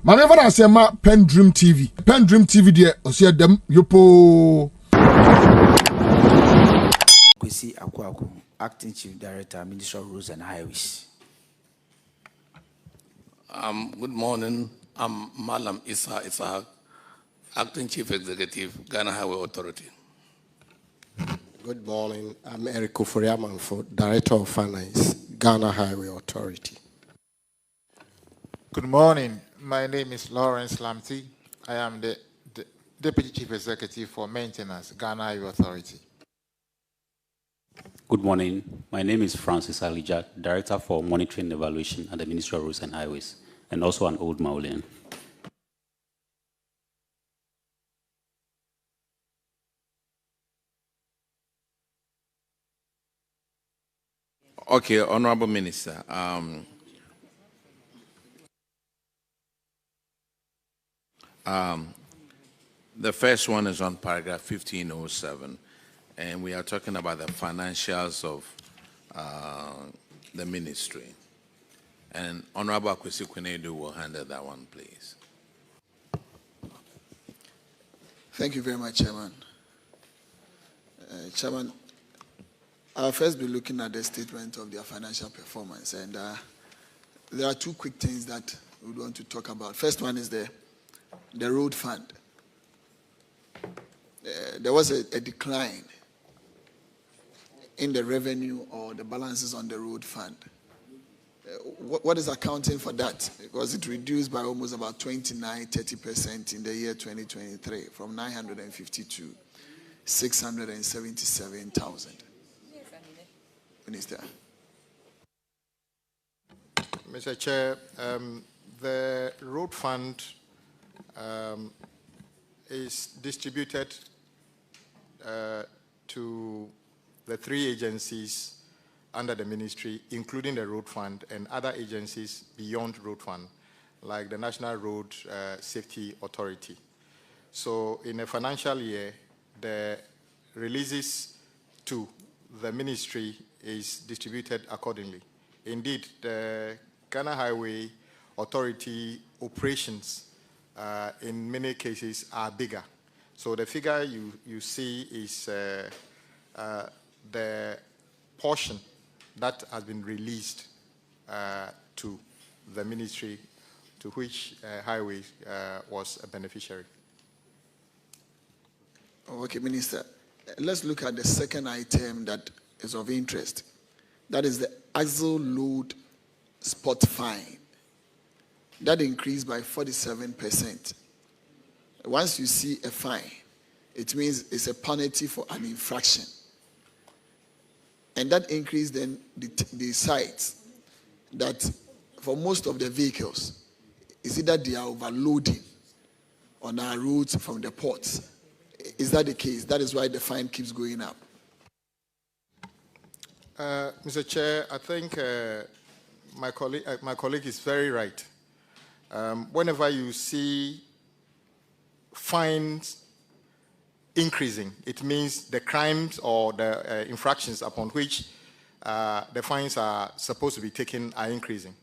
Manever I say ma PENDREAM TV. PENDREAM TV there, osia dem yopo. Kwesi Akwaku, Acting Chief Director, Ministry of Roads and Highways. Good morning. I'm Malam Issa, Acting Chief Executive, Ghana Highway Authority. Good morning. I'm Eric Oforiamanfo, Director of Finance, Ghana Highway Authority. Good morning. My name is Lawrence Lamti. I am the Deputy Chief Executive for Maintenance, Ghana Highway Authority. Good morning. My name is Francis Alijat, Director for Monitoring and Evaluation at the Ministry of Roads and Highways, and also an old Maulian. Okay, Honorable Minister. The first one is on paragraph 1507, and we are talking about the financials of the ministry. And Honorable Kwesi Kwenedu will handle that one, please. Thank you very much, Chairman. Chairman, I'll first be looking at the statement of their financial performance, and there are two quick things that we want to talk about. First one is the road fund. There was a decline in the revenue or the balances on the road fund. What is accounting for that? Because it reduced by almost about 29-30% in the year 2023, from 950 to 677,000. Minister. Mr. Chair, the road fund is distributed to the three agencies under the ministry, including the road fund and other agencies beyond road fund, like the National Road Safety Authority. So in a financial year, the releases to the ministry is distributed accordingly. Indeed, the Ghana Highway Authority operations in many cases are bigger. So the figure you see is the portion that has been released to the ministry to which Highway was a beneficiary. Okay, Minister. Let's look at the second item that is of interest. That is the axle load spot fine. That increased by 47%. Once you see a fine, it means it's a penalty for an infraction. And that increase then decides that for most of the vehicles, is either they are overloading on our roads from the ports. Is that the case? That is why the fine keeps going up. Mr. Chair, I think my colleague is very right. Whenever you see fines increasing, it means the crimes or the infractions upon which the fines are supposed to be taken are increasing.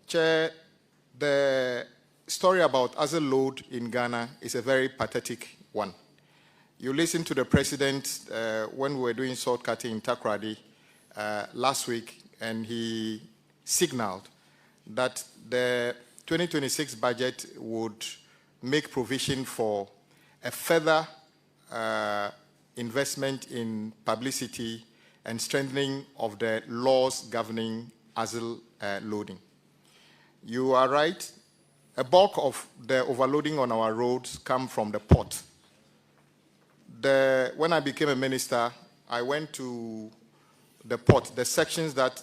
Chair, the story about axle load in Ghana is a very pathetic one. You listened to the president when we were doing salt cutting in Takoradi last week, and he signaled that the 2026 budget would make provision for a further investment in publicity and strengthening of the laws governing axle loading. You are right. A bulk of the overloading on our roads come from the port. When I became a minister, I went to the port, the sections that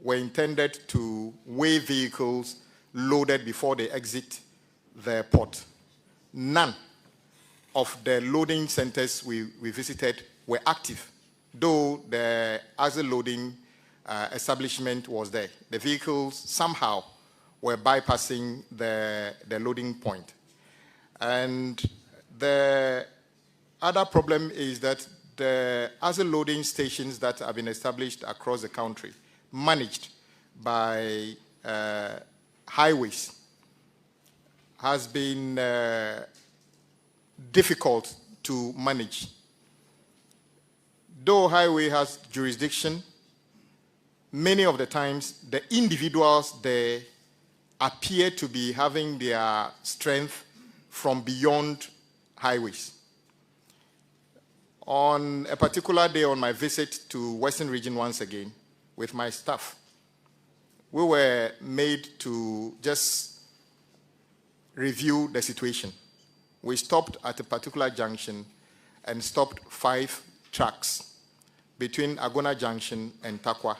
were intended to weigh vehicles loaded before they exit the port. None of the loading centers we visited were active, though the axle loading establishment was there. The vehicles somehow were bypassing the loading point. And the other problem is that the axle loading stations that have been established across the country, managed by highways, has been difficult to manage. Though highway has jurisdiction, many of the times the individuals there appear to be having their strength from beyond highways. On a particular day on my visit to Western Region once again with my staff, we were made to just review the situation. We stopped at a particular junction and stopped 5 trucks between Agona Junction and Takwa.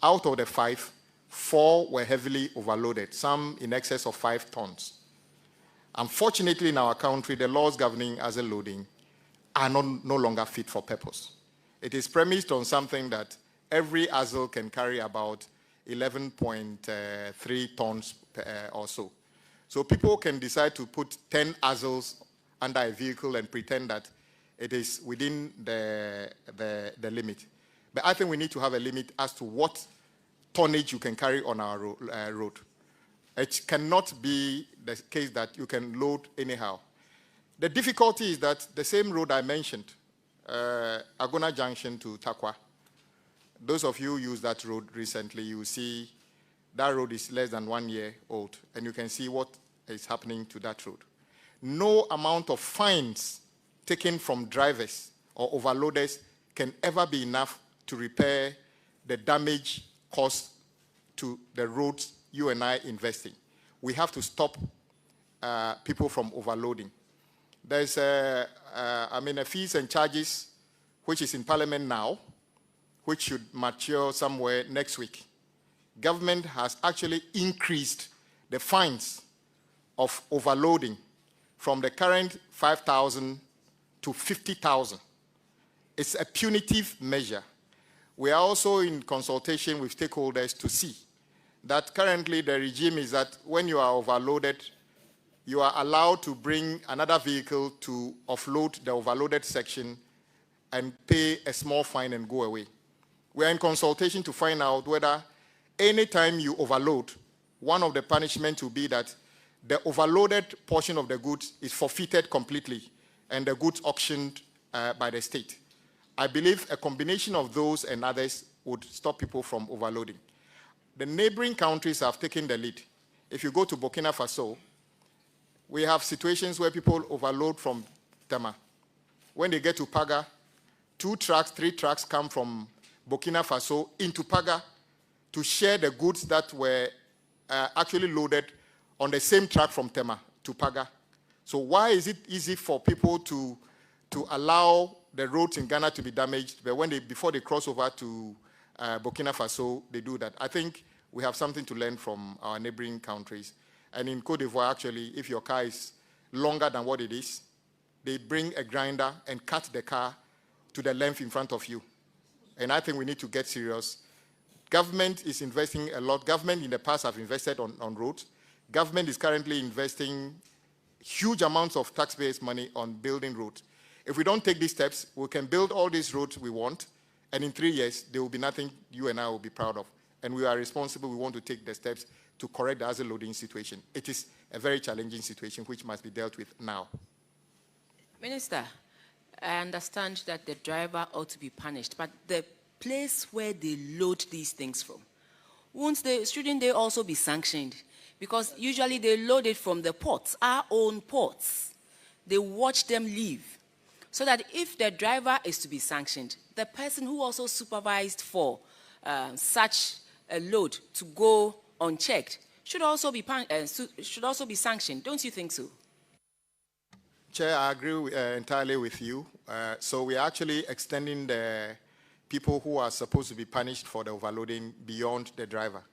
Out of the 5, 4 were heavily overloaded, some in excess of 5 tons. Unfortunately, in our country, the laws governing asset loading are no longer fit for purpose. It is premised on something that every ASL can carry about 11.3 tons or so. So people can decide to put 10 ASLs under a vehicle and pretend that it is within the limit. But I think we need to have a limit as to what tonnage you can carry on our road. It cannot be the case that you can load anyhow. The difficulty is that the same road I mentioned, Agona Junction to Takwa, those of you who used that road recently, you see that road is less than 1 year old, and you can see what is happening to that road. No amount of fines taken from drivers or overloaders can ever be enough to repair the damage caused to the roads you and I invest in. We have to stop people from overloading. There's a fees and charges which is in Parliament now, which should mature somewhere next week. Government has actually increased the fines of overloading from the current 5,000 to 50,000. It's a punitive measure. We are also in consultation with stakeholders to see that currently the regime is that when you are overloaded, you are allowed to bring another vehicle to offload the overloaded section and pay a small fine and go away. We are in consultation to find out whether anytime you overload, one of the punishments will be that the overloaded portion of the goods is forfeited completely and the goods auctioned by the state. I believe a combination of those and others would stop people from overloading. The neighboring countries have taken the lead. If you go to Burkina Faso, we have situations where people overload from Tema. When they get to Paga, 2 trucks, 3 trucks come from Burkina Faso into Paga to share the goods that were actually loaded on the same truck from Tema to Paga. So why is it easy for people to allow the roads in Ghana to be damaged, but before they cross over to Burkina Faso, they do that? I think we have something to learn from our neighboring countries. And in Côte d'Ivoire, actually, if your car is longer than what it is, they bring a grinder and cut the car to the length in front of you. And I think we need to get serious. Government is investing a lot. Government in the past have invested on roads. Government is currently investing huge amounts of taxpayers' money on building roads. If we don't take these steps, we can build all these roads we want, and in 3 years, there will be nothing you and I will be proud of. And we are responsible. We want to take the steps to correct the asset loading situation. It is a very challenging situation which must be dealt with now. Minister, I understand that the driver ought to be punished, but the place where they load these things from, shouldn't they also be sanctioned? Because usually they load it from the ports, our own ports. They watch them leave. So that if the driver is to be sanctioned, the person who also supervised for such a load to go unchecked should also be sanctioned. Don't you think so? Chair, I agree entirely with you. So we are actually extending the people who are supposed to be punished for the overloading beyond the driver.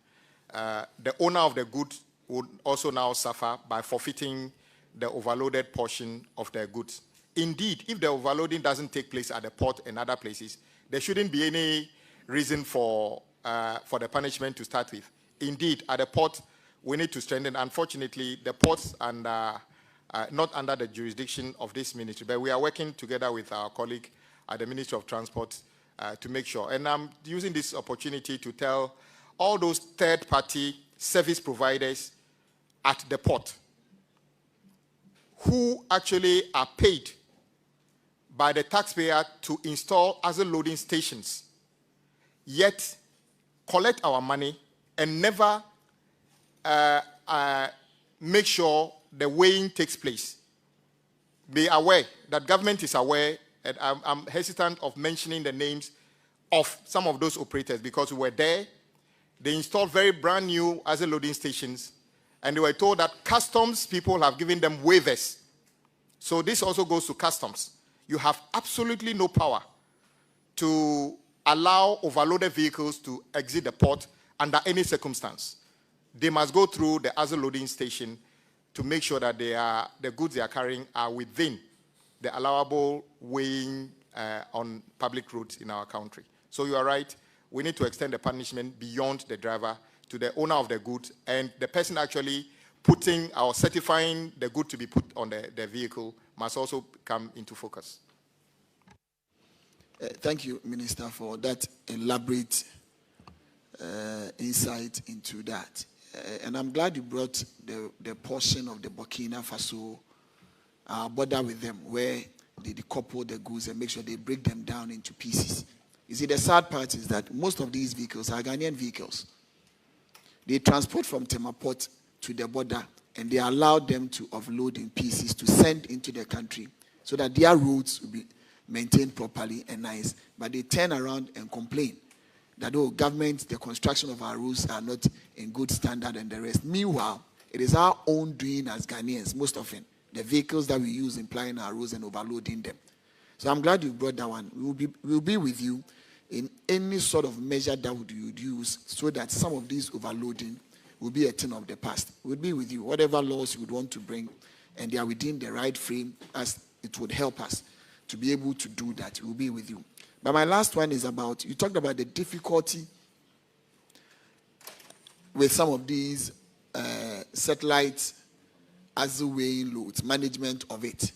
The owner of the goods would also now suffer by forfeiting the overloaded portion of their goods. Indeed, if the overloading doesn't take place at the port and other places, there shouldn't be any reason for the punishment to start with. Indeed, at the port, we need to strengthen. Unfortunately, the ports are not under the jurisdiction of this ministry, but we are working together with our colleague at the Ministry of Transport to make sure. And I'm using this opportunity to tell all those third-party service providers at the port who actually are paid by the taxpayer to install other loading stations, yet collect our money and never make sure the weighing takes place. Be aware that government is aware, and I'm hesitant of mentioning the names of some of those operators because we were there. They installed very brand new other loading stations, and they were told that customs people have given them waivers. So this also goes to customs. You have absolutely no power to allow overloaded vehicles to exit the port under any circumstance. They must go through the other loading station to make sure that the goods they are carrying are within the allowable weighing on public roads in our country. So you are right. We need to extend the punishment beyond the driver to the owner of the goods, and the person actually putting or certifying the good to be put on the vehicle must also come into focus. Thank you, Minister, for that elaborate insight into that. And I'm glad you brought the portion of the Burkina Faso border with them, where they decouple the goods and make sure they break them down into pieces. You see, the sad part is that most of these vehicles are Ghanaian vehicles. They transport from Temaport to the border, and they allow them to offload in pieces to send into the country so that their roads will be maintained properly and nice. But they turn around and complain that, oh, government, the construction of our roads are not in good standard and the rest. Meanwhile, it is our own doing as Ghanaians, most often, the vehicles that we use in plying our roads and overloading them. So I'm glad you brought that one. We'll be with you in any sort of measure that you would use so that some of these overloading will be a thing of the past. We'll be with you. Whatever laws you would want to bring, and they are within the right frame, as it would help us to be able to do that. We'll be with you. But my last one is about, you talked about the difficulty with some of these satellites as the weighing loads, management of it.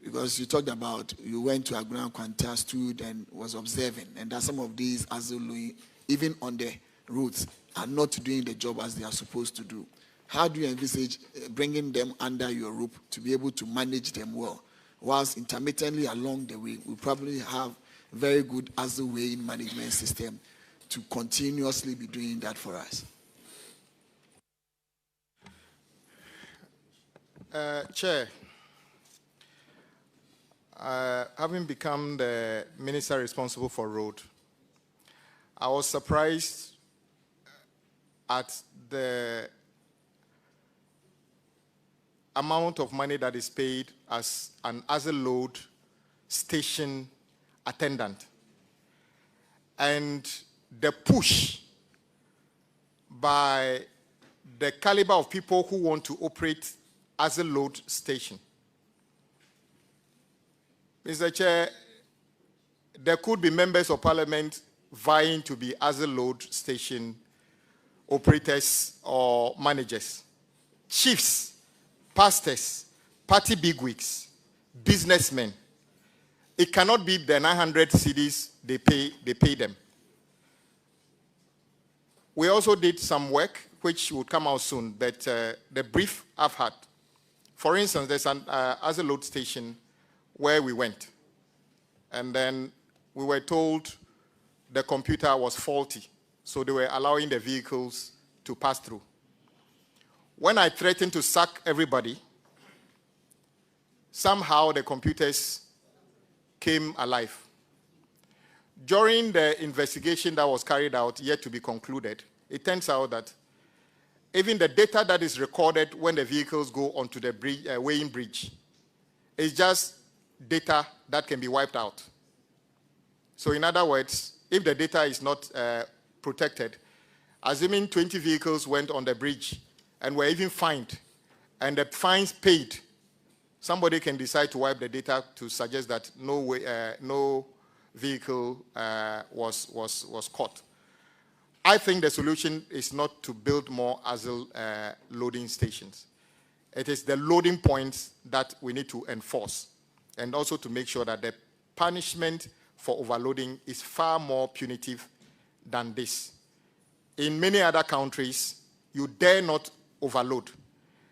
Because you talked about, you went to a ground Quanta, stood and was observing, and that some of these Azului, even on the roads, are not doing the job as they are supposed to do. How do you envisage bringing them under your roof to be able to manage them well? Whilst intermittently along the way, we probably have very good Azului management system to continuously be doing that for us. Chair, having become the minister responsible for road, I was surprised at the amount of money that is paid as a load station attendant, and the push by the caliber of people who want to operate as a load station. Mr. Chair, there could be members of parliament vying to be as a load station operators or managers, chiefs, pastors, party bigwigs, businessmen. It cannot be the 900 cedis they pay them. We also did some work which would come out soon, but the brief I've had. For instance, there's an as a load station where we went, and then we were told the computer was faulty, so they were allowing the vehicles to pass through. When I threatened to sack everybody, somehow the computers came alive. During the investigation that was carried out, yet to be concluded, it turns out that even the data that is recorded when the vehicles go onto the bridge, weighing bridge is just data that can be wiped out. So in other words, if the data is not protected, assuming 20 vehicles went on the bridge and were even fined, and the fines paid, somebody can decide to wipe the data to suggest that no vehicle was caught. I think the solution is not to build more ASIL loading stations. It is the loading points that we need to enforce, and also to make sure that the punishment for overloading is far more punitive than this. In many other countries, you dare not overload.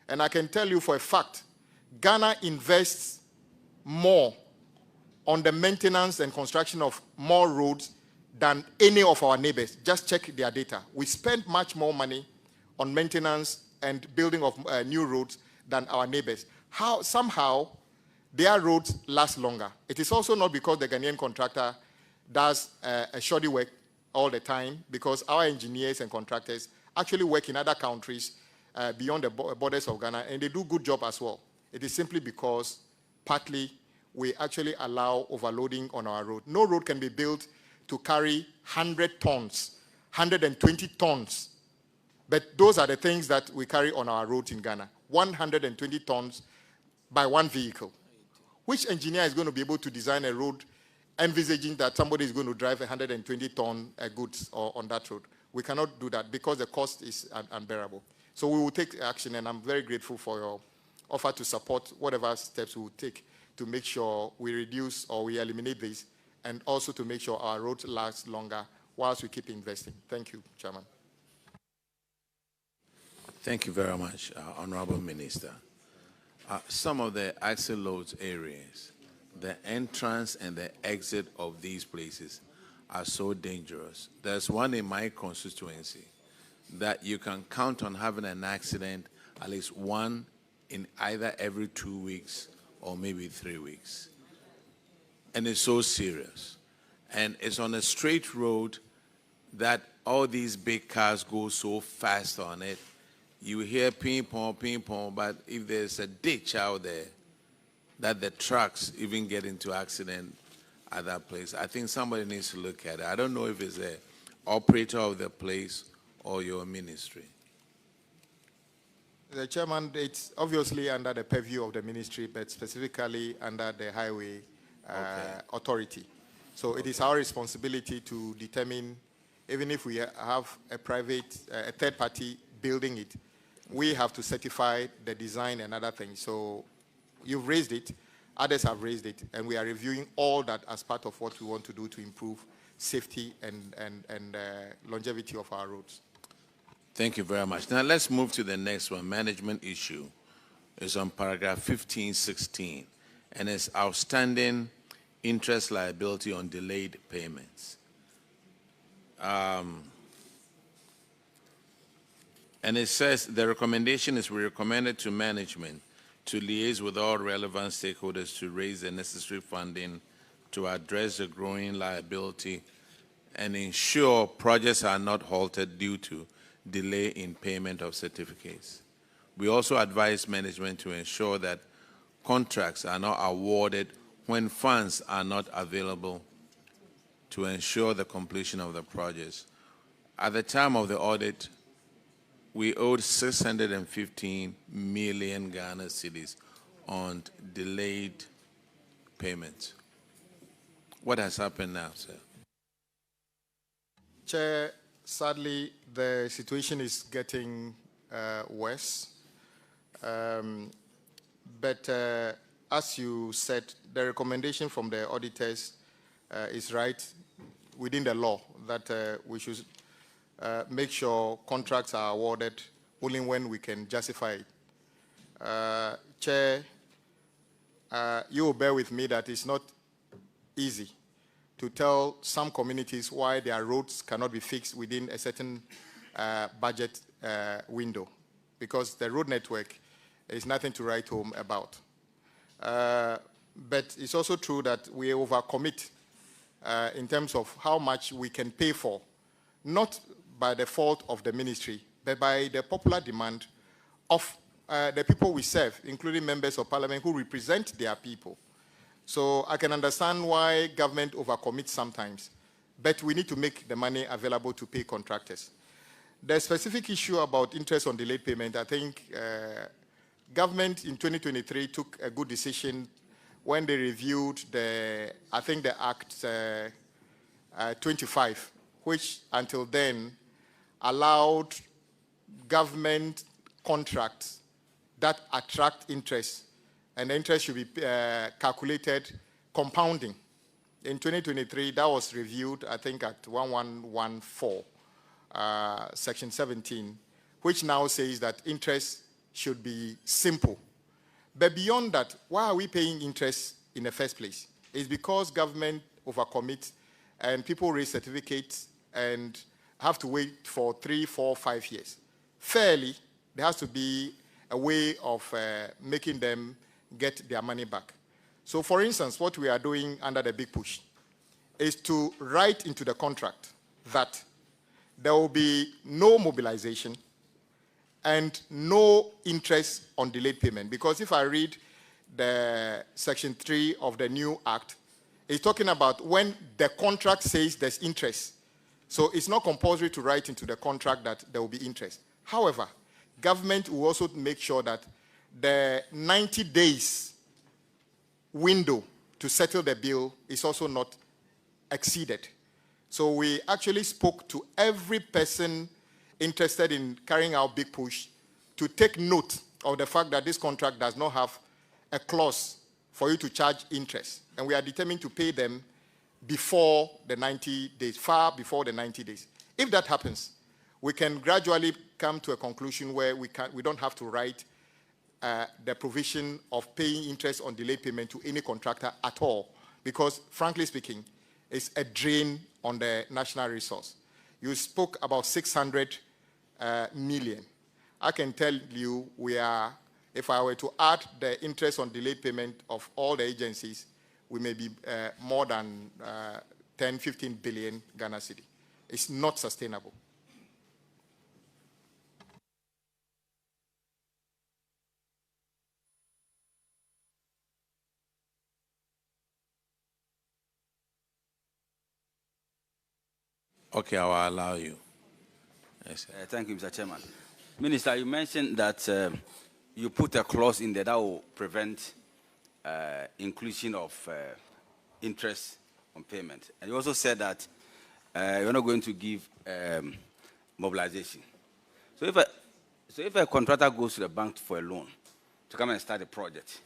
And I can tell you for a fact Ghana invests more on the maintenance and construction of more roads than any of our neighbors. Just check their data. We spend much more money on maintenance and building of new roads than our neighbors. Somehow, their roads last longer. It is also not because the Ghanaian contractor does a shoddy work all the time, because our engineers and contractors actually work in other countries beyond the borders of Ghana, and they do a good job as well. It is simply because, partly, we actually allow overloading on our road. No road can be built to carry 100 tons, 120 tons. But those are the things that we carry on our roads in Ghana. 120 tons by one vehicle. Which engineer is going to be able to design a road envisaging that somebody is going to drive 120-ton goods on that road? We cannot do that because the cost is unbearable. So we will take action, and I'm very grateful for your offer to support whatever steps we will take to make sure we reduce or we eliminate this, and also to make sure our roads last longer whilst we keep investing. Thank you, Chairman. Thank you very much, Honorable Minister. Some of the axle loads areas, the entrance and the exit of these places are so dangerous. There's one in my constituency that you can count on having an accident, at least one in either every 2 weeks or maybe 3 weeks. And it's so serious. And it's on a straight road that all these big cars go so fast on it. You hear ping pong, but if there's a ditch out there that the trucks even get into accident at that place, I think somebody needs to look at it. I don't know if it's the operator of the place or your ministry. The Chairman, it's obviously under the purview of the ministry, but specifically under the Highway Authority. So it is our responsibility to determine, even if we have a private, a third party building it, we have to certify the design and other things. So you've raised it, others have raised it, and we are reviewing all that as part of what we want to do to improve safety and longevity of our roads. Thank you very much. Now let's move to the next one. Management issue is on paragraph 1516, and it's outstanding interest liability on delayed payments. And it says the recommendation is we recommended to management to liaise with all relevant stakeholders to raise the necessary funding to address the growing liability and ensure projects are not halted due to delay in payment of certificates. We also advise management to ensure that contracts are not awarded when funds are not available to ensure the completion of the projects. At the time of the audit, we owed 615 million Ghana cedis on delayed payments. What has happened now, sir? Chair, sadly, the situation is getting worse. But as you said, the recommendation from the auditors is right within the law that we should make sure contracts are awarded only when we can justify it. Chair, you will bear with me that it's not easy to tell some communities why their roads cannot be fixed within a certain budget window, because the road network is nothing to write home about. But it's also true that we overcommit in terms of how much we can pay for, not by the fault of the ministry, but by the popular demand of the people we serve, including members of parliament who represent their people. So I can understand why government overcommits sometimes, but we need to make the money available to pay contractors. The specific issue about interest on delayed payment, I think government in 2023 took a good decision when they reviewed the Act 25, which until then allowed government contracts that attract interest, and the interest should be calculated compounding. In 2023, that was reviewed, I think, at 1114, Section 17, which now says that interest should be simple. But beyond that, why are we paying interest in the first place? It's because government overcommits and people raise certificates and have to wait for 3, 4, 5 years. Fairly, there has to be a way of making them get their money back. So for instance, what we are doing under the big push is to write into the contract that there will be no mobilization and no interest on delayed payment. Because if I read the Section 3 of the new Act, it's talking about when the contract says there's interest. So it's not compulsory to write into the contract that there will be interest. However, government will also make sure that the 90 days window to settle the bill is also not exceeded. So we actually spoke to every person interested in carrying out big push to take note of the fact that this contract does not have a clause for you to charge interest. And we are determined to pay them before the 90 days, far before the 90 days. If that happens, we can gradually come to a conclusion where we don't have to write the provision of paying interest on delayed payment to any contractor at all, because frankly speaking, it's a drain on the national resource. You spoke about 600 million. I can tell you we are, if I were to add the interest on delayed payment of all the agencies, we may be more than 10, 15 billion Ghana cedi. It's not sustainable. Okay, I will allow you. Yes, thank you, Mr. Chairman. Minister, you mentioned that you put a clause in there that will prevent inclusion of interest on payment. And you also said that you're not going to give mobilization. So if a contractor goes to the bank for a loan to come and start a project,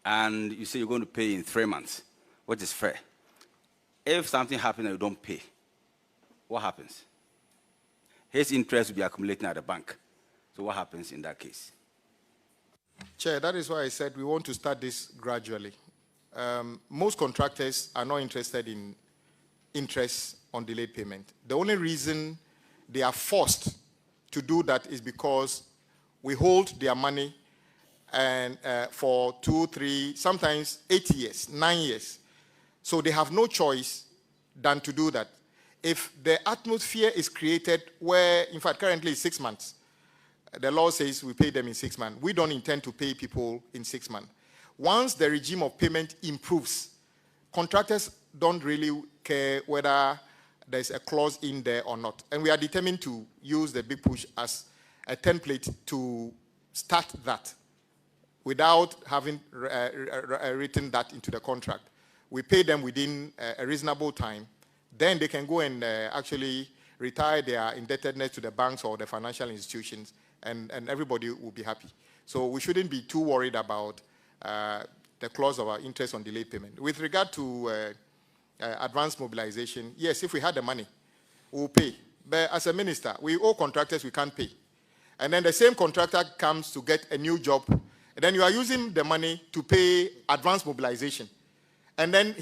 and you say you're going to pay in 3 months, which is fair. If something happens and you don't pay, what happens? His interest will be accumulating at the bank. So what happens in that case? Chair, that is why I said we want to start this gradually. Most contractors are not interested in interest on delayed payment. The only reason they are forced to do that is because we hold their money and for 2, 3, sometimes 8 years, 9 years. So they have no choice than to do that. If the atmosphere is created where, in fact, currently it's 6 months, the law says we pay them in 6 months. We don't intend to pay people in 6 months. Once the regime of payment improves, contractors don't really care whether there's a clause in there or not. And we are determined to use the big push as a template to start that without having written that into the contract. We pay them within a reasonable time. Then they can go and actually retire their indebtedness to the banks or the financial institutions, and everybody will be happy. So we shouldn't be too worried about the clause of our interest on delayed payment. With regard to advanced mobilization, yes, if we had the money, we'll pay. But as a minister, we owe contractors we can't pay. And then the same contractor comes to get a new job, and then you are using the money to pay advanced mobilization. And then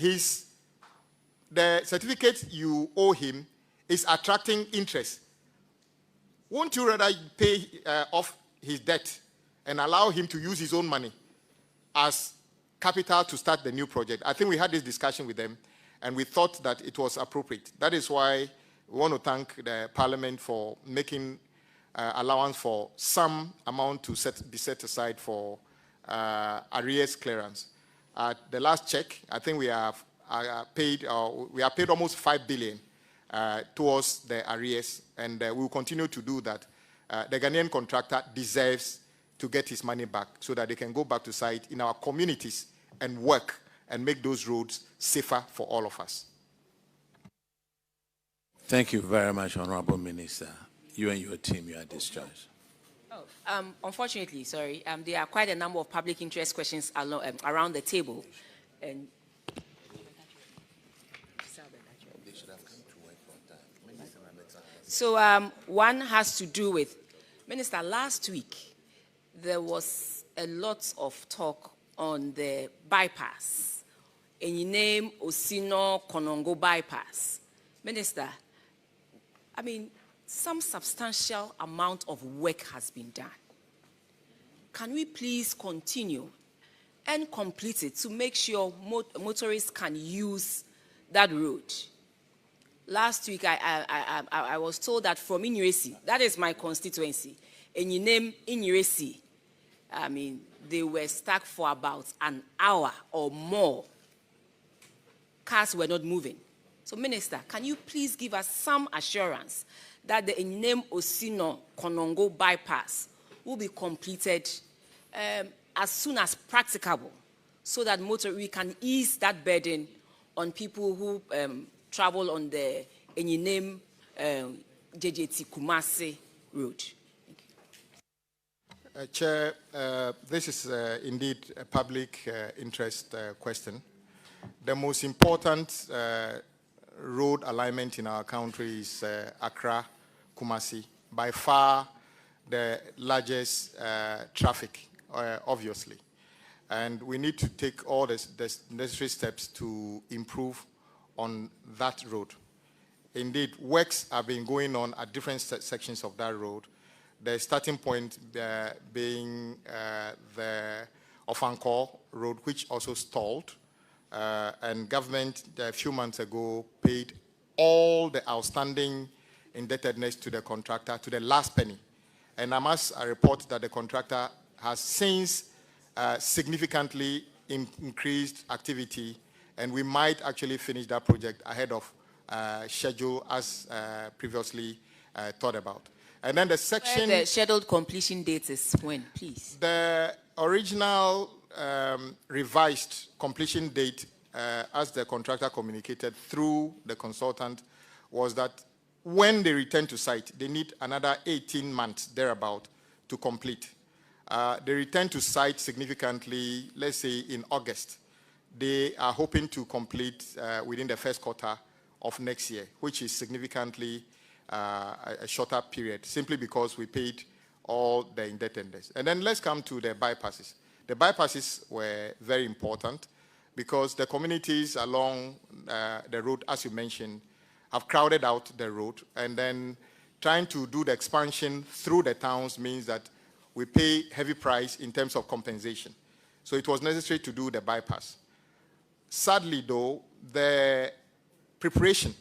the certificate you owe him is attracting interest. Won't you rather pay off his debt and allow him to use his own money as capital to start the new project? I think we had this discussion with them, and we thought that it was appropriate. That is why we want to thank the Parliament for making allowance for some amount to be set aside for arrears clearance. At the last check, I think we have paid almost 5 billion towards the arrears, and we will continue to do that. The Ghanaian contractor deserves to get his money back so that they can go back to site in our communities and work and make those roads safer for all of us. Thank you very much, Honorable Minister. You and your team, you are discharged. Unfortunately, sorry, there are quite a number of public interest questions around the table. And so one has to do with, Minister, last week there was a lot of talk on the bypass. And you name Osino Konongo bypass. Minister, I mean, some substantial amount of work has been done. Can we please continue and complete it to make sure motorists can use that road? Last week, I was told that from Inyiresi, that is my constituency, and you name Inyiresi, I mean, they were stuck for about an hour or more. Cars were not moving. So, Minister, can you please give us some assurance that the Enyinem Osino Konongo bypass will be completed as soon as practicable, so that we can ease that burden on people who travel on the Enyinem JJT Kumasi road? Chair, this is indeed a public interest question. The most important road alignment in our country is Accra-Kumasi. By far the largest traffic, obviously. And we need to take all the necessary steps to improve on that road. Indeed, works have been going on at different sections of that road. The starting point being the Ofankor road, which also stalled. And government, a few months ago, paid all the outstanding indebtedness to the contractor to the last penny. And I must report that the contractor has since significantly increased activity, and we might actually finish that project ahead of schedule as previously thought about. And then the section... Where the scheduled completion date is when, please? The original revised completion date, as the contractor communicated through the consultant, was that when they return to site, they need another 18 months thereabout to complete. They return to site significantly, let's say in August. They are hoping to complete within the first quarter of next year, which is significantly a shorter period, simply because we paid all the indebtedness. And then let's come to the bypasses. The bypasses were very important because the communities along the road, as you mentioned, have crowded out the road, and then trying to do the expansion through the towns means that we pay heavy price in terms of compensation. So it was necessary to do the bypass. Sadly, though, the preparation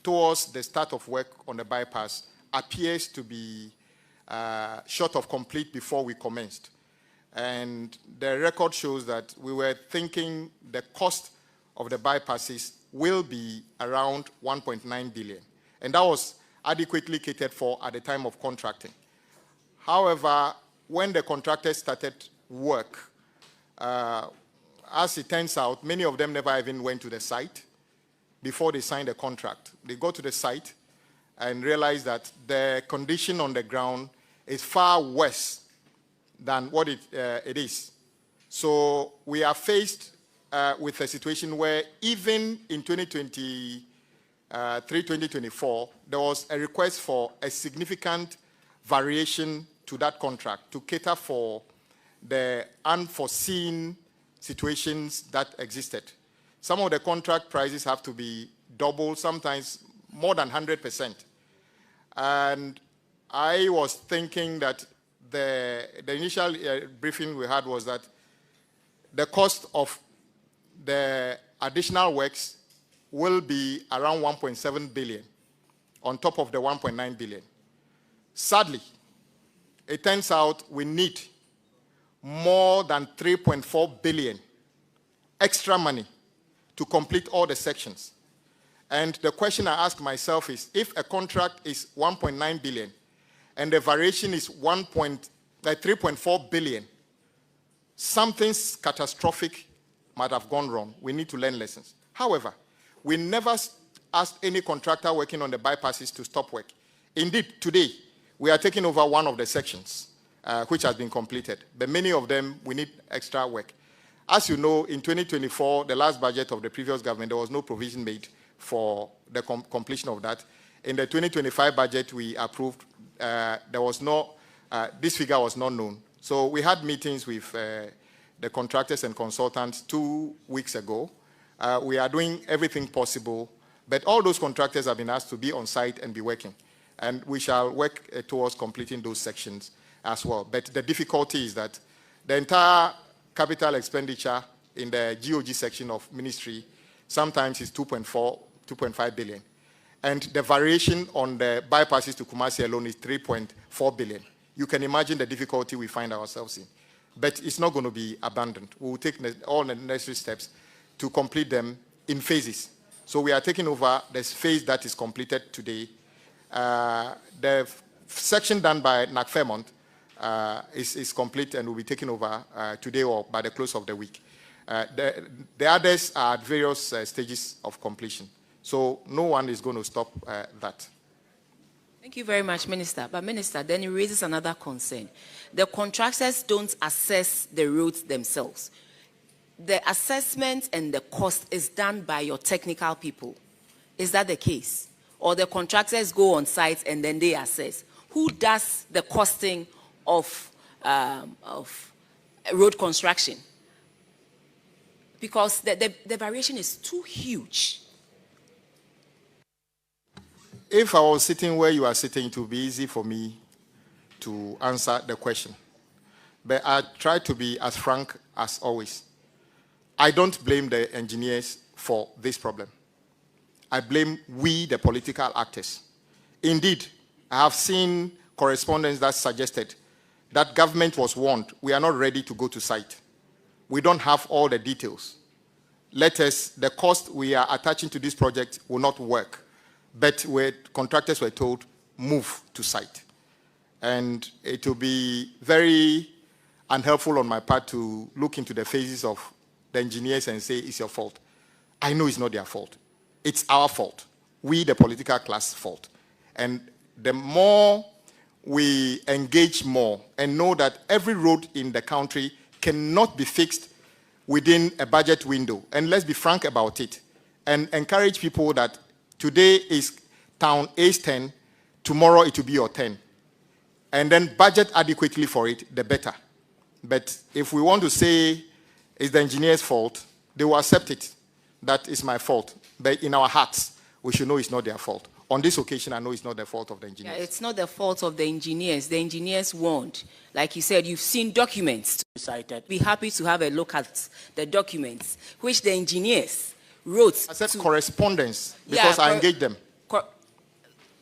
towards the start of work on the bypass appears to be short of complete before we commenced. And the record shows that we were thinking the cost of the bypasses will be around 1.9 billion. And that was adequately catered for at the time of contracting. However, when the contractors started work, as it turns out, many of them never even went to the site before they signed the contract. They go to the site and realize that the condition on the ground is far worse than what it is. So we are faced with a situation where even in 2023, 2024, there was a request for a significant variation to that contract to cater for the unforeseen situations that existed. Some of the contract prices have to be double, sometimes more than 100%. And I was thinking that the initial briefing we had was that the cost of the additional works will be around 1.7 billion on top of the 1.9 billion. Sadly, it turns out we need more than 3.4 billion extra money to complete all the sections. And the question I ask myself is, if a contract is 1.9 billion and the variation is 3.4 billion, something catastrophic might have gone wrong. We need to learn lessons. However, we never asked any contractor working on the bypasses to stop work. Indeed, today, we are taking over one of the sections, which has been completed. But many of them, we need extra work. As you know, in 2024, the last budget of the previous government, there was no provision made for the completion of that. In the 2025 budget we approved, there was no, this figure was not known. So we had meetings with the contractors and consultants 2 weeks ago. We are doing everything possible, but all those contractors have been asked to be on site and be working. And we shall work towards completing those sections as well. But the difficulty is that the entire capital expenditure in the GOG section of ministry sometimes is 2.5 billion. And the variation on the bypasses to Kumasi alone is 3.4 billion. You can imagine the difficulty we find ourselves in. But it's not going to be abandoned. We will take all the necessary steps to complete them in phases. So we are taking over this phase that is completed today. The section done by NAC Fairmont is complete and will be taken over today or by the close of the week. The others are at various stages of completion. So no one is going to stop that. Thank you very much, Minister. But Minister, then it raises another concern. The contractors don't assess the roads themselves. The assessment and the cost is done by your technical people. Is that the case? Or the contractors go on site and then they assess? Who does the costing of road construction? Because the variation is too huge. If I was sitting where you are sitting, it would be easy for me to answer the question. But I try to be as frank as always. I don't blame the engineers for this problem. I blame we, the political actors. Indeed, I have seen correspondence that suggested that government was warned, we are not ready to go to site. We don't have all the details. The cost we are attaching to this project will not work. But contractors were told, move to site. And it will be very unhelpful on my part to look into the faces of the engineers and say, it's your fault. I know it's not their fault. It's our fault. We, the political class, fault. And the more we engage more and know that every road in the country cannot be fixed within a budget window, and let's be frank about it, and encourage people that today is town A's 10, tomorrow it will be your 10. And then budget adequately for it, the better. But if we want to say it's the engineer's fault, they will accept it. That is my fault. But in our hearts, we should know it's not their fault. On this occasion, I know it's not the fault of the engineers. Yeah, it's not the fault of the engineers. The engineers warned. Like you said, you've seen documents. Be happy to have a look at the documents, which the engineers wrote. I said correspondence, because I engaged them.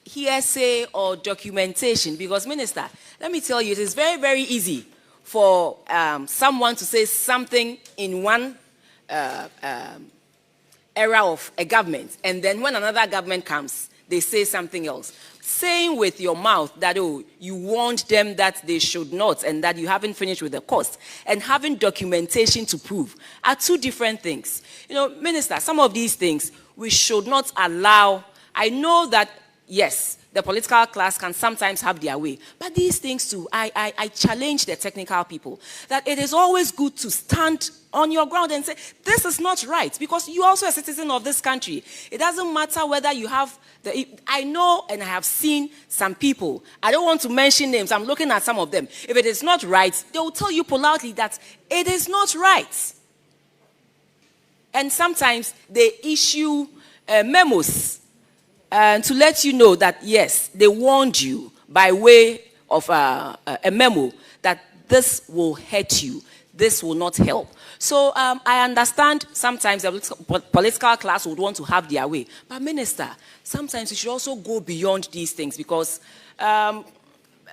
Hearsay or documentation, because Minister, let me tell you, it is very, very easy for someone to say something in one era of a government, and then when another government comes, they say something else. Saying with your mouth that, oh, you warned them that they should not and that you haven't finished with the cost, and having documentation to prove are two different things. You know, Minister, some of these things we should not allow. I know that, yes, the political class can sometimes have their way, but these things too, I challenge the technical people that it is always good to stand on your ground and say, this is not right, because you're also a citizen of this country. It doesn't matter whether you have I know and I have seen some people, I don't want to mention names, I'm looking at some of them. If it is not right, they will tell you politely that it is not right. And sometimes they issue memos to let you know that, yes, they warned you by way of a memo that this will hurt you, this will not help. So I understand sometimes the political class would want to have their way. But Minister, sometimes you should also go beyond these things, because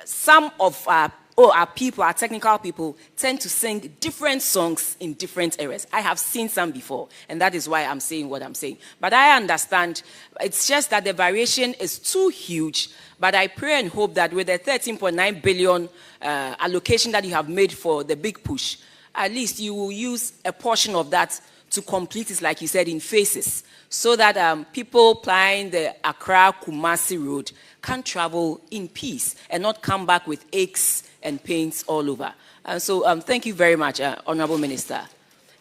some of our people, our technical people, tend to sing different songs in different areas. I have seen some before, and that is why I'm saying what I'm saying. But I understand, it's just that the variation is too huge. But I pray and hope that with the 13.9 billion allocation that you have made for the big push, at least you will use a portion of that to complete it, like you said, in phases, so that people plying the Accra-Kumasi road can travel in peace and not come back with aches and pains all over. And so thank you very much, Honorable Minister.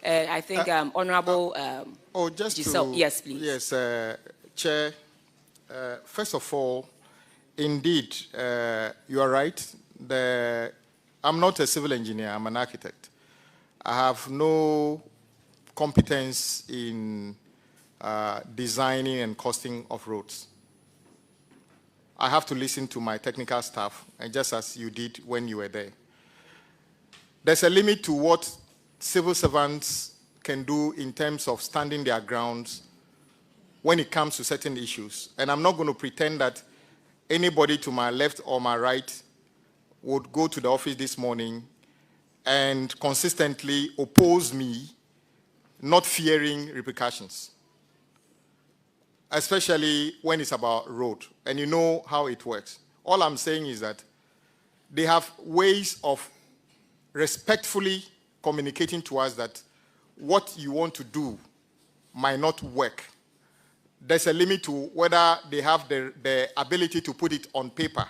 I think Honorable Giselle, yes, please. Yes, Chair. First of all, indeed, you are right. The I'm not a civil engineer, I'm an architect. I have no competence in designing and costing of roads. I have to listen to my technical staff, and just as you did when you were there. There's a limit to what civil servants can do in terms of standing their grounds when it comes to certain issues. And I'm not going to pretend that anybody to my left or my right would go to the office this morning and consistently oppose me, not fearing repercussions, especially when it's about road. And you know how it works. All I'm saying is that they have ways of respectfully communicating to us that what you want to do might not work. There's a limit to whether they have the ability to put it on paper.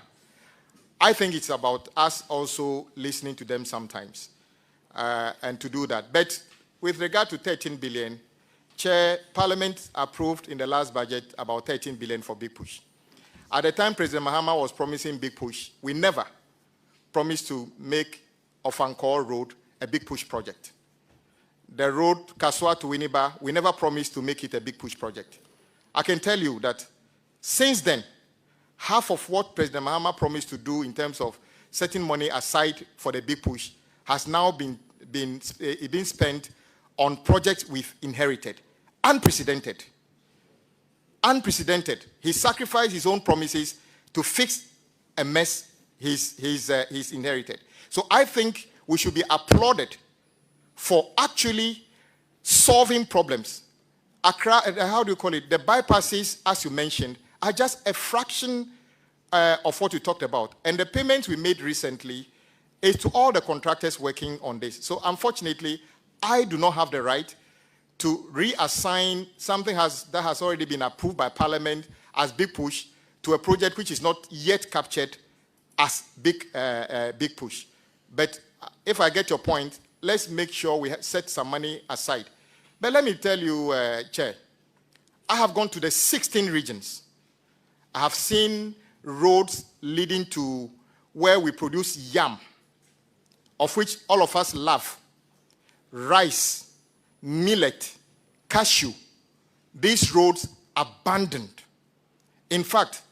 I think it's about us also listening to them sometimes and to do that. But with regard to 13 billion, Chair, Parliament approved in the last budget about 13 billion for Big Push. At the time President Mahama was promising Big Push, we never promised to make Ofankor Road a Big Push project. The road Kaswa to Winneba, we never promised to make it a Big Push project. I can tell you that since then, half of what President Mahama promised to do in terms of setting money aside for the Big Push has now been spent on projects we've inherited. Unprecedented. Unprecedented. He sacrificed his own promises to fix a mess he's inherited. So I think we should be applauded for actually solving problems. Accra, how do you call it? The bypasses, as you mentioned, are just a fraction of what you talked about. And the payments we made recently is to all the contractors working on this. So unfortunately, I do not have the right to reassign something that has already been approved by Parliament as Big Push to a project which is not yet captured as Big Push. But if I get your point, let's make sure we set some money aside. But let me tell you, Chair, I have gone to the 16 regions. I have seen roads leading to where we produce yam, of which all of us love, rice, millet, cashew. These roads abandoned. In fact,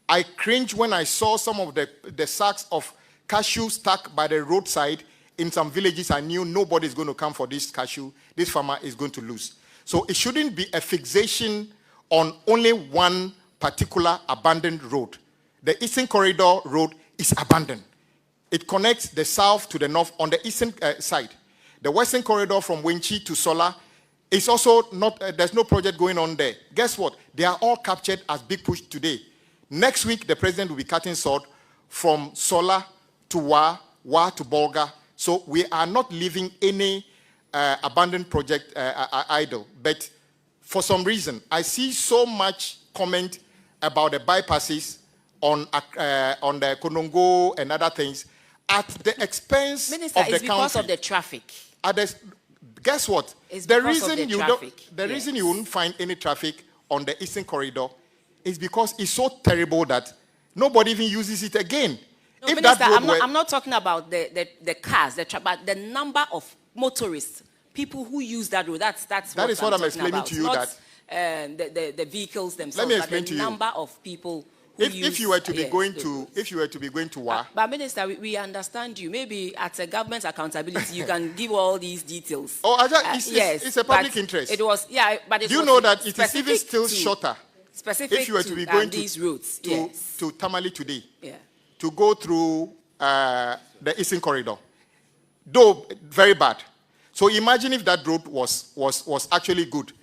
I cringed when I saw some of the sacks of cashew stuck by the roadside in some villages. I knew nobody is going to come for this cashew. This farmer is going to lose. So it shouldn't be a fixation on only one particular abandoned road. The Eastern Corridor Road is abandoned. It connects the south to the north on the eastern side. The Western Corridor from Wenchi to Sola is also not, there's no project going on there. Guess what? They are all captured as Big Push today. Next week, the president will be cutting sword from Sola to Wa to Bolga. So we are not leaving any abandoned project idle. But for some reason, I see so much comment about the bypasses on the Konongo and other things at the expense Minister, of the it's because country. of the traffic. Guess what? It's The because of the reason you won't find any traffic on the Eastern Corridor is because it's so terrible that nobody even uses it again. No, Minister, I'm not talking about the cars, but the number of motorists, people who use that road. That is what I'm explaining to you. Not, the vehicles themselves. Let me explain but to the you. number of people. If you were to be going to WA. But Minister, we understand you. Maybe at a government accountability, you can give all these details. Oh, it's a public interest. It was, yeah, but it do you was know that it is even still to, shorter? Specific if you were to be going these routes, to Tamale today, yeah, to go through the Eastern Corridor, though very bad. So imagine if that road was actually good.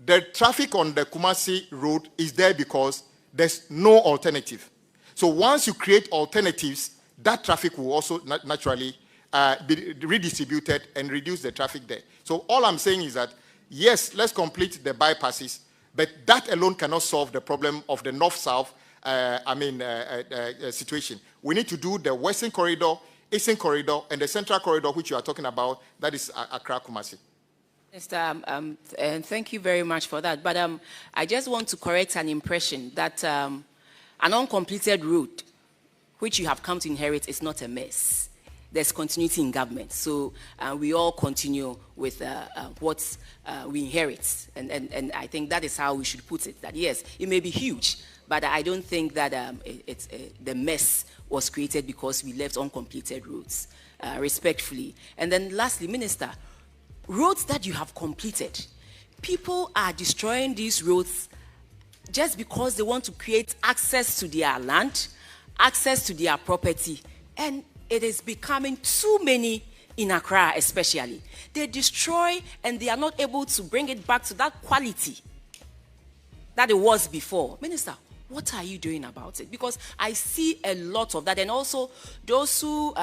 The traffic on the Kumasi road is there because there's no alternative. So once you create alternatives, that traffic will also naturally be redistributed and reduce the traffic there. So all I'm saying is that, yes, let's complete the bypasses, but that alone cannot solve the problem of the north-south situation. We need to do the Western Corridor, Eastern Corridor, and the Central Corridor, which you are talking about, that is Accra-Kumasi. Mr. And thank you very much for that. But I just want to correct an impression that an uncompleted road, which you have come to inherit, is not a mess. there's continuity in government. So we all continue with what we inherit. And I think that is how we should put it, that yes, it may be huge, but I don't think that the mess was created because we left uncompleted roads, respectfully. And then lastly, Minister, roads that you have completed, people are destroying these roads just because they want to create access to their land, access to their property, and it is becoming too many in Accra especially. They destroy and they are not able to bring it back to that quality that it was before. Minister, what are you doing about it? Because I see a lot of that, and also those who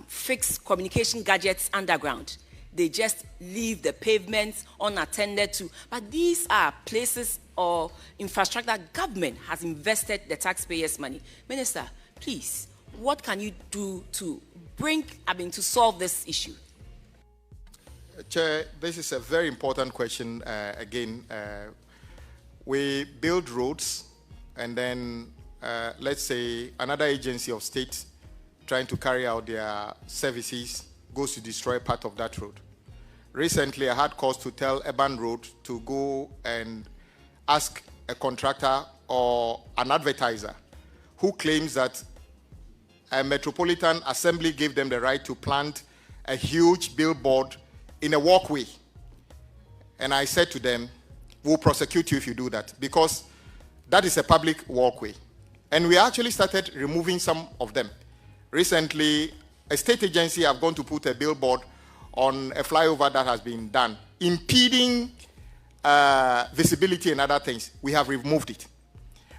fix communication gadgets underground, they just leave the pavements unattended to. But these are places or infrastructure that government has invested the taxpayers' money. Minister, please, what can you do to to solve this issue? Chair, this is a very important question. We build roads, and then let's say another agency of state trying to carry out their services goes to destroy part of that road. Recently, I had cause to tell Urban Road to go and ask a contractor or an advertiser who claims that a Metropolitan Assembly gave them the right to plant a huge billboard in a walkway. And I said to them, we'll prosecute you if you do that, because that is a public walkway. And we actually started removing some of them. Recently, a state agency have gone to put a billboard on a flyover that has been done, impeding visibility and other things. We have removed it.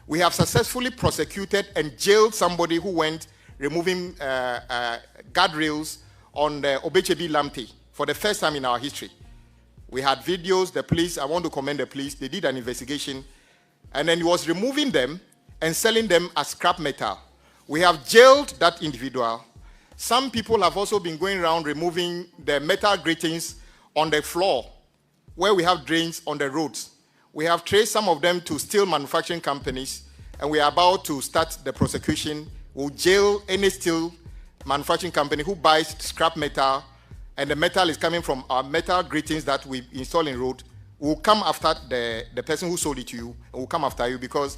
We have successfully prosecuted and jailed somebody who went removing guardrails on the Obechebi Lamte for the first time in our history. We had videos, the police, I want to commend the police, they did an investigation, and then he was removing them and selling them as scrap metal. We have jailed that individual. Some people have also been going around removing the metal gratings on the floor where we have drains on the roads. We have traced some of them to steel manufacturing companies, and we are about to start the prosecution. We'll jail any steel manufacturing company who buys scrap metal, and the metal is coming from our metal gratings that we install in road. We'll come after the person who sold it to you, and we'll come after you, because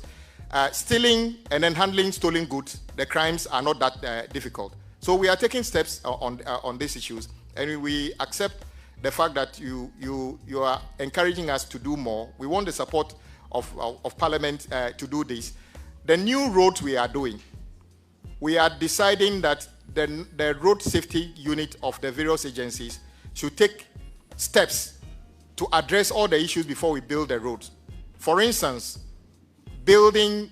stealing and then handling stolen goods, the crimes are not that difficult. So we are taking steps on these issues, and we accept the fact that you are encouraging us to do more. We want the support of Parliament to do this. The new roads we are doing, we are deciding that the road safety unit of the various agencies should take steps to address all the issues before we build the roads. For instance, building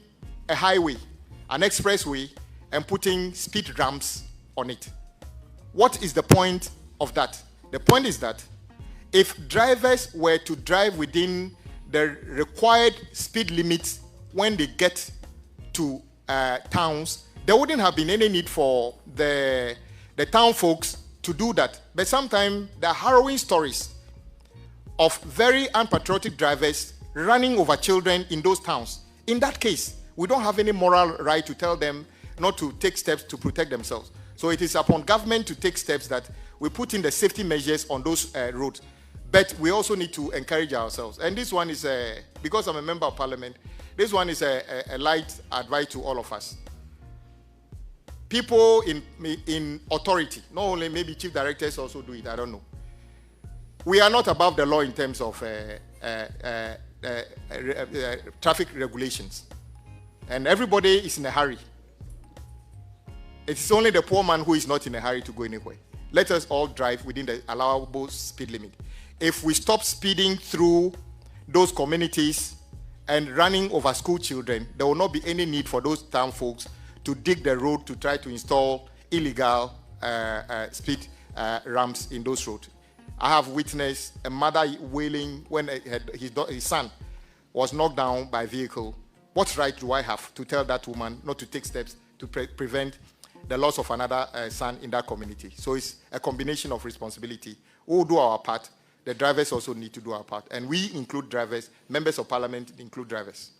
a highway, an expressway, and putting speed ramps on it. What is the point of that? The point is that if drivers were to drive within the required speed limits when they get to towns, there wouldn't have been any need for the town folks to do that. But sometimes there are harrowing stories of very unpatriotic drivers running over children in those towns. In that case, we don't have any moral right to tell them not to take steps to protect themselves. So it is upon government to take steps that we put in the safety measures on those roads. But we also need to encourage ourselves. And this one is, because I'm a member of Parliament, this one is a light advice to all of us. People in authority, not only maybe chief directors also do it, I don't know. We are not above the law in terms of traffic regulations. And everybody is in a hurry. It's only the poor man who is not in a hurry to go anywhere. Let us all drive within the allowable speed limit. If we stop speeding through those communities and running over school children, there will not be any need for those town folks to dig the road to try to install illegal speed ramps in those roads. I have witnessed a mother wailing when his son was knocked down by a vehicle. What right do I have to tell that woman not to take steps to prevent the loss of another son in that community? So it's a combination of responsibility. We will do our part. The drivers also need to do our part. And we include drivers. Members of Parliament include drivers.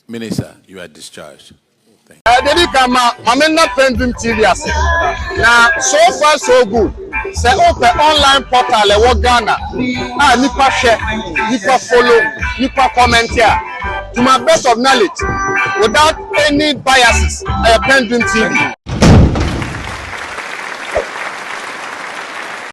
Minister, you are discharged. Dedi kama mamena PENDREAM TV ase. Now so far so good. Say open online portal e wo Ghana. Nipa share, nipa follow, nipa comment here. To my best of knowledge, without any biases, PENDREAM TV.